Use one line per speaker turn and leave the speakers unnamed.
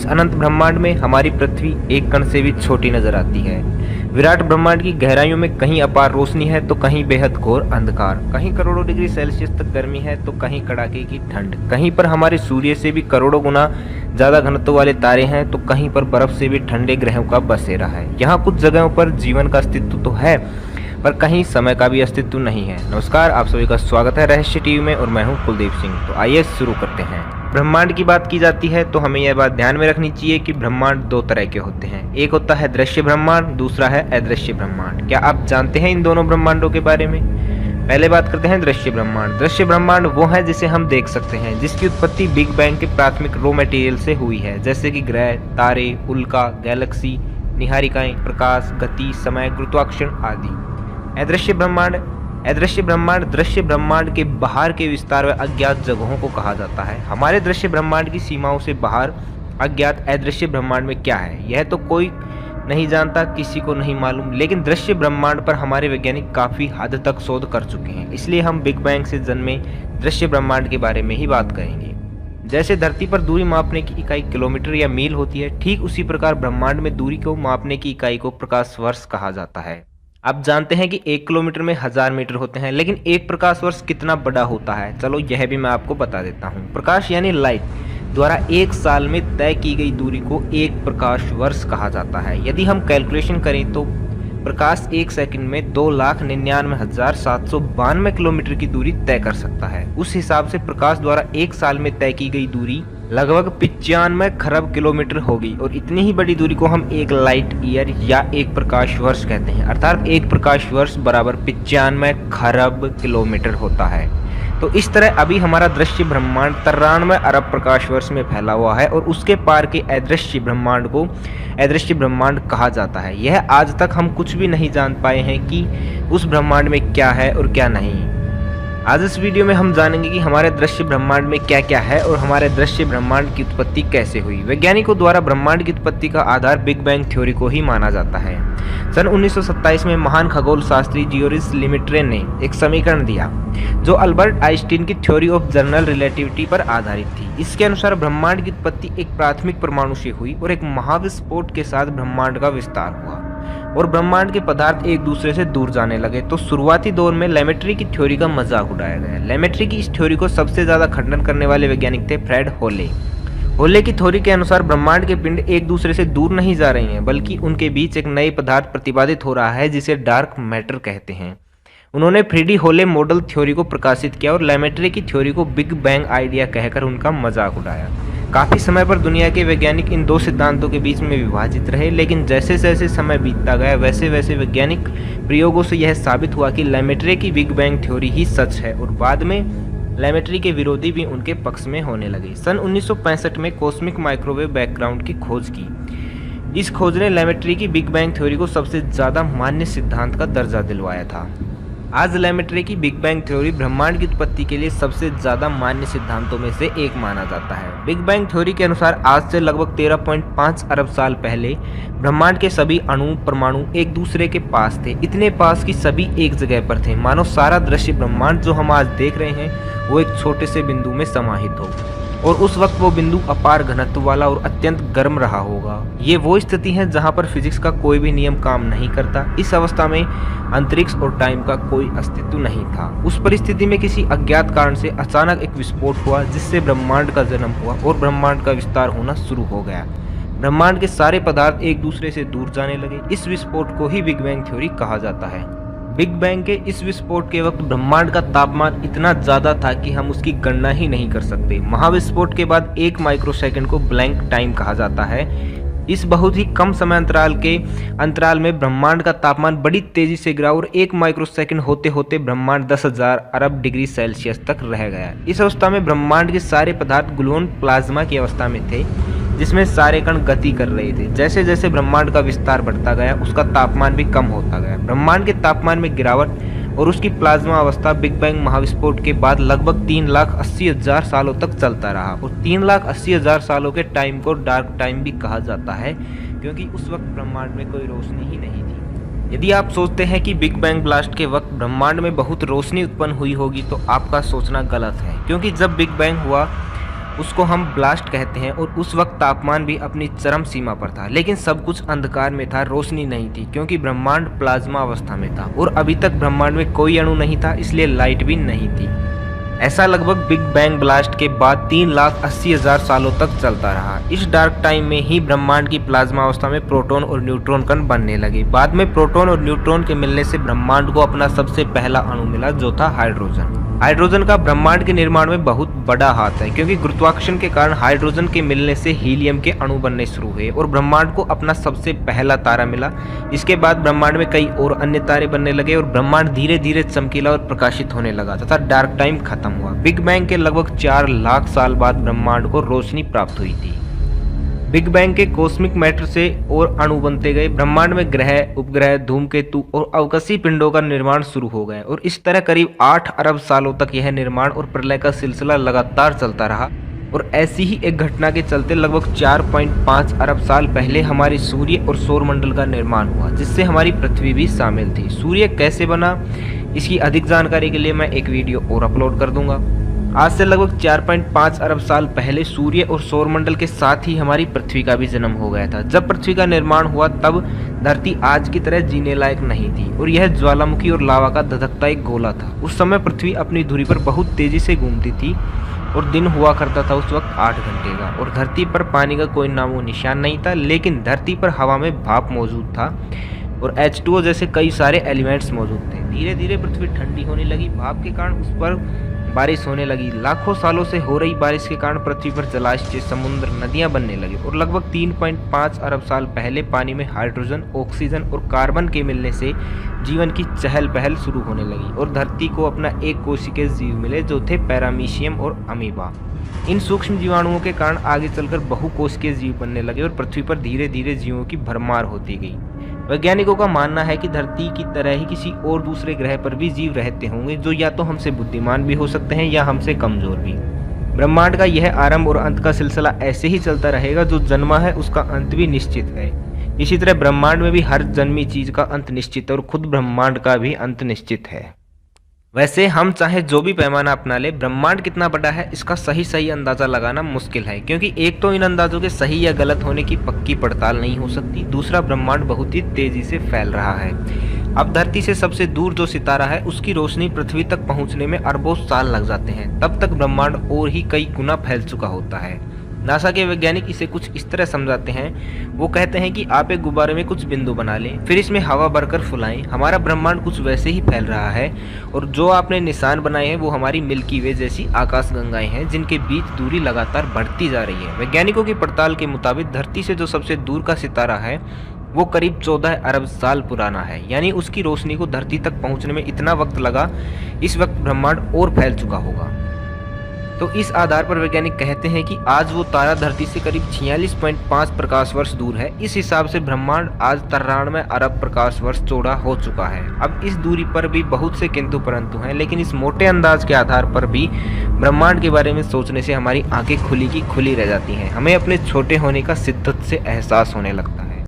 अनंत ब्रह्मांड में हमारी पृथ्वी एक कण से भी छोटी नजर आती है। विराट ब्रह्मांड की गहराइयों में कहीं अपार रोशनी है तो कहीं बेहद घोर अंधकार, कहीं करोड़ों डिग्री सेल्सियस तक गर्मी है तो कहीं कड़ाके की ठंड, कहीं पर हमारे सूर्य से भी करोड़ों गुना ज्यादा घनत्व वाले तारे हैं तो कहीं पर बर्फ से भी ठंडे ग्रहों का बसेरा है। यहाँ कुछ जगहों पर जीवन का अस्तित्व तो है पर कहीं समय का भी अस्तित्व नहीं है। नमस्कार, आप सभी का स्वागत है रहस्य टीवी में और मैं हूं कुलदीप सिंह। तो आइए शुरू करते हैं। ब्रह्मांड की बात की जाती है तो हमें यह बात ध्यान में रखनी चाहिए कि ब्रह्मांड दो तरह के होते हैं। एक होता है दृश्य ब्रह्मांड, दूसरा है अदृश्य ब्रह्मांड। क्या आप जानते हैं इन दोनों ब्रह्मांडों के बारे में? पहले बात करते हैं दृश्य ब्रह्मांड। दृश्य ब्रह्मांड वो है जिसे हम देख सकते हैं, जिसकी उत्पत्ति बिग बैंग के प्राथमिक रॉ मटेरियल से हुई है, जैसे कि ग्रह, तारे, उल्का, गैलेक्सी, निहारिकाएं, प्रकाश, गति, समय, गुरुत्वाकर्षण आदि। अदृश्य ब्रह्मांड दृश्य ब्रह्मांड के बाहर के विस्तार व अज्ञात जगहों को कहा जाता है। हमारे दृश्य ब्रह्मांड की सीमाओं से बाहर अज्ञात अदृश्य ब्रह्मांड में क्या है, यह तो कोई नहीं जानता, किसी को नहीं मालूम। लेकिन दृश्य ब्रह्मांड पर हमारे वैज्ञानिक काफी हद तक शोध कर चुके हैं, इसलिए हम बिग बैंग से जन्मे दृश्य ब्रह्मांड के बारे में ही बात करेंगे। जैसे धरती पर दूरी मापने की इकाई किलोमीटर या मील होती है, ठीक उसी प्रकार ब्रह्मांड में दूरी को मापने की इकाई को प्रकाश वर्ष कहा जाता है। आप जानते हैं कि 1 किलोमीटर में 1000 मीटर होते हैं, लेकिन एक प्रकाश वर्ष कितना बड़ा होता है, चलो यह भी मैं आपको बता देता हूँ। प्रकाश यानी लाइट द्वारा 1 साल में तय की गई दूरी को 1 प्रकाश वर्ष कहा जाता है। यदि हम कैलकुलेशन करें तो प्रकाश 1 सेकंड में 2,99,792 किलोमीटर की दूरी तय कर सकता है। उस हिसाब से प्रकाश द्वारा 1 साल में तय की गई दूरी लगभग 95 खरब किलोमीटर होगी, और इतनी ही बड़ी दूरी को हम एक लाइट ईयर या एक प्रकाश वर्ष कहते हैं। अर्थात एक प्रकाश वर्ष बराबर 95 खरब किलोमीटर होता है। तो इस तरह अभी हमारा दृश्य ब्रह्मांड 93 अरब प्रकाश वर्ष में फैला हुआ है, और उसके पार के अदृश्य ब्रह्मांड को अदृश्य ब्रह्मांड कहा जाता है। यह आज तक हम कुछ भी नहीं जान पाए हैं कि उस ब्रह्मांड में क्या है और क्या नहीं। आज इस वीडियो में हम जानेंगे कि हमारे दृश्य ब्रह्मांड में क्या क्या है और हमारे दृश्य ब्रह्मांड की उत्पत्ति कैसे हुई। वैज्ञानिकों द्वारा ब्रह्मांड की उत्पत्ति का आधार बिग बैंग थ्योरी को ही माना जाता है। सन 1927 में महान खगोल शास्त्री जियोरिस लिमेट्रे ने एक समीकरण दिया जो अल्बर्ट आइंस्टीन की थ्योरी ऑफ जनरल रिलेटिविटी पर आधारित थी। इसके अनुसार ब्रह्मांड की उत्पत्ति एक प्राथमिक परमाणु से हुई और एक महाविस्फोट के साथ ब्रह्मांड का विस्तार हुआ और ब्रह्मांड के पदार्थ एक दूसरे से दूर जाने लगे। तो शुरुआती दौर में लेमेट्री की थ्योरी का मजाक उड़ाया गया। लेमेट्री की इस थ्योरी को सबसे ज्यादा खंडन करने वाले वैज्ञानिक थे फ्रेड होले। होले की थ्योरी के अनुसार ब्रह्मांड के पिंड एक दूसरे से दूर नहीं जा रहे हैं, बल्कि उनके बीच एक नए पदार्थ प्रतिपादित हो रहा है जिसे डार्क मैटर कहते हैं। उन्होंने फ्रेडी होले मॉडल थ्योरी को प्रकाशित किया और लेमेट्री की थ्योरी को बिग बैंग आइडिया कहकर उनका मजाक उड़ाया। काफी समय पर दुनिया के वैज्ञानिक इन दो सिद्धांतों के बीच में विभाजित रहे, लेकिन जैसे जैसे समय बीतता गया वैसे वैसे वैज्ञानिक प्रयोगों से यह साबित हुआ कि लेमेट्री की बिग बैंग थ्योरी ही सच है, और बाद में लेमेट्री के विरोधी भी उनके पक्ष में होने लगे। सन 1965 में कॉस्मिक माइक्रोवेव बैकग्राउंड की खोज की। इस खोज ने लेमेट्री की बिग बैंग थ्योरी को सबसे ज्यादा मान्य सिद्धांत का दर्जा दिलवाया था। आज लेमेट्री की बिग बैंग थ्योरी ब्रह्मांड की उत्पत्ति के लिए सबसे ज्यादा मान्य सिद्धांतों में से एक माना जाता है। बिग बैंग थ्योरी के अनुसार आज से लगभग 13.5 अरब साल पहले ब्रह्मांड के सभी अणु परमाणु एक दूसरे के पास थे, इतने पास कि सभी एक जगह पर थे, मानो सारा दृश्य ब्रह्मांड जो हम आज देख रहे हैं वो एक छोटे से बिंदु में समाहित हो, और उस वक्त वो बिंदु अपार घनत्व वाला और अत्यंत गर्म रहा होगा। ये वो स्थिति है जहाँ पर फिजिक्स का कोई भी नियम काम नहीं करता। इस अवस्था में अंतरिक्ष और टाइम का कोई अस्तित्व नहीं था। उस परिस्थिति में किसी अज्ञात कारण से अचानक एक विस्फोट हुआ जिससे ब्रह्मांड का जन्म हुआ और ब्रह्मांड का विस्तार होना शुरू हो गया। ब्रह्मांड के सारे पदार्थ एक दूसरे से दूर जाने लगे। इस विस्फोट को ही बिग बैंग थ्योरी कहा जाता है। बिग बैंग के इस विस्फोट के वक्त ब्रह्मांड का तापमान इतना ज्यादा था कि हम उसकी गणना ही नहीं कर सकते। महाविस्फोट के बाद 1 माइक्रोसेकंड को ब्लैंक टाइम कहा जाता है। इस बहुत ही कम समय अंतराल में ब्रह्मांड का तापमान बड़ी तेजी से गिरा और 1 माइक्रोसेकंड होते होते ब्रह्मांड 10,000 अरब डिग्री सेल्सियस तक रह गया। इस अवस्था में ब्रह्मांड के सारे पदार्थ ग्लून प्लाज्मा की अवस्था में थे, जिसमें सारे कण गति कर रहे थे। जैसे जैसे ब्रह्मांड का विस्तार बढ़ता गया उसका तापमान भी कम होता गया। ब्रह्मांड के तापमान में गिरावट और उसकी प्लाज्मा अवस्था बिग बैंग महाविस्फोट के बाद लगभग 3,80,000 सालों तक चलता रहा, और 3,80,000 सालों के टाइम को डार्क टाइम भी कहा जाता है, क्योंकि उस वक्त ब्रह्मांड में कोई रोशनी ही नहीं थी। यदि आप सोचते हैं कि बिग बैंग ब्लास्ट के वक्त ब्रह्मांड में बहुत रोशनी उत्पन्न हुई होगी तो आपका सोचना गलत है, क्योंकि जब बिग बैंग हुआ उसको हम ब्लास्ट कहते हैं, और उस वक्त तापमान भी अपनी चरम सीमा पर था, लेकिन सब कुछ अंधकार में था, रोशनी नहीं थी, क्योंकि ब्रह्मांड प्लाज्मा अवस्था में था और अभी तक ब्रह्मांड में कोई अणु नहीं था, इसलिए लाइट भी नहीं थी। ऐसा लगभग बिग बैंग ब्लास्ट के बाद 3,80,000 सालों तक चलता रहा। इस डार्क टाइम में ही ब्रह्मांड की प्लाज्मा अवस्था में प्रोटॉन और न्यूट्रॉन कण बनने लगे। बाद में प्रोटॉन और न्यूट्रॉन के मिलने से ब्रह्मांड को अपना सबसे पहला अणु मिला, जो था हाइड्रोजन। हाइड्रोजन का ब्रह्मांड के निर्माण में बहुत बड़ा हाथ है, क्योंकि गुरुत्वाकर्षण के कारण हाइड्रोजन के मिलने से हीलियम के अणु बनने शुरू हुए और ब्रह्मांड को अपना सबसे पहला तारा मिला। इसके बाद ब्रह्मांड में कई और अन्य तारे बनने लगे और ब्रह्मांड धीरे धीरे चमकीला और प्रकाशित होने लगा तथा डार्क टाइम खत्म हुआ। बिग बैंग के लगभग 4 लाख साल बाद ब्रह्मांड को रोशनी प्राप्त हुई थी। बिग बैंग के कॉस्मिक मैटर से और अणु बनते गए, ब्रह्मांड में ग्रह, उपग्रह, धूमकेतु और अवकाशीय पिंडों का निर्माण शुरू हो गया और इस तरह करीब 8 अरब सालों तक यह निर्माण और प्रलय का सिलसिला लगातार चलता रहा। और ऐसी ही एक घटना के चलते लगभग 4.5 अरब साल पहले हमारे सूर्य और सौरमंडल का निर्माण हुआ, जिससे हमारी पृथ्वी भी शामिल थी। सूर्य कैसे बना, इसकी अधिक जानकारी के लिए मैं एक वीडियो और अपलोड कर दूंगा। आज से लगभग 4.5 अरब साल पहले सूर्य और सौरमंडल के साथ ही हमारी पृथ्वी का भी जन्म हो गया था। जब पृथ्वी का निर्माण हुआ तब धरती आज की तरह जीने लायक नहीं थी और यह ज्वालामुखी और लावा का धधकता एक गोला था। उस समय पृथ्वी अपनी धुरी पर बहुत तेजी से घूमती थी और दिन हुआ करता था उस वक्त 8 घंटे का, और धरती पर पानी का कोई नामो निशान नहीं था, लेकिन धरती पर हवा में भाप मौजूद था और H2O जैसे कई सारे एलिमेंट्स मौजूद थे। धीरे धीरे पृथ्वी ठंडी होने लगी, भाप के कारण उस पर बारिश होने लगी। लाखों सालों से हो रही बारिश के कारण पृथ्वी पर जलाशय, समुद्र, नदियां बनने लगी और लगभग 3.5 अरब साल पहले पानी में हाइड्रोजन, ऑक्सीजन और कार्बन के मिलने से जीवन की चहल पहल शुरू होने लगी और धरती को अपना एक कोशिकीय जीव मिले, जो थे पैरामीशियम और अमीबा। इन सूक्ष्म जीवाणुओं के कारण आगे चलकर बहुकोशिकीय जीव बनने लगे और पृथ्वी पर धीरे धीरे जीवों की भरमार होती गई। वैज्ञानिकों का मानना है कि धरती की तरह ही किसी और दूसरे ग्रह पर भी जीव रहते होंगे, जो या तो हमसे बुद्धिमान भी हो सकते हैं या हमसे कमजोर भी। ब्रह्मांड का यह आरंभ और अंत का सिलसिला ऐसे ही चलता रहेगा। जो जन्मा है उसका अंत भी निश्चित है। इसी तरह ब्रह्मांड में भी हर जन्मी चीज का अंत निश्चित है और खुद ब्रह्मांड का भी अंत निश्चित है। वैसे हम चाहे जो भी पैमाना अपना ले, ब्रह्मांड कितना बड़ा है इसका सही अंदाजा लगाना मुश्किल है, क्योंकि एक तो इन अंदाजों के सही या गलत होने की पक्की पड़ताल नहीं हो सकती, दूसरा ब्रह्मांड बहुत ही तेजी से फैल रहा है। अब धरती से सबसे दूर जो सितारा है उसकी रोशनी पृथ्वी तक पहुंचने में अरबों साल लग जाते हैं, तब तक ब्रह्मांड और ही कई गुना फैल चुका होता है। नासा के वैज्ञानिक इसे कुछ इस तरह समझाते हैं। वो कहते हैं कि आप एक गुब्बारे में कुछ बिंदु बना लें, फिर इसमें हवा भरकर फुलाएं। हमारा ब्रह्मांड कुछ वैसे ही फैल रहा है और जो आपने निशान बनाए हैं वो हमारी मिल्की वे जैसी आकाश गंगाएं हैं, जिनके बीच दूरी लगातार बढ़ती जा रही है। वैज्ञानिकों की पड़ताल के मुताबिक धरती से जो सबसे दूर का सितारा है वो करीब 14 अरब साल पुराना है, यानी उसकी रोशनी को धरती तक पहुंचने में इतना वक्त लगा। इस वक्त ब्रह्मांड और फैल चुका होगा। तो इस आधार पर वैज्ञानिक कहते हैं कि आज वो तारा धरती से करीब 46.5 प्रकाश वर्ष दूर है। इस हिसाब से ब्रह्मांड आज 93 अरब प्रकाश वर्ष चौड़ा हो चुका है। अब इस दूरी पर भी बहुत से किंतु परंतु हैं, लेकिन इस मोटे अंदाज के आधार पर भी ब्रह्मांड के बारे में सोचने से हमारी आंखें खुली की खुली रह जाती हैं। हमें अपने छोटे होने का शिद्दत से एहसास होने लगता है।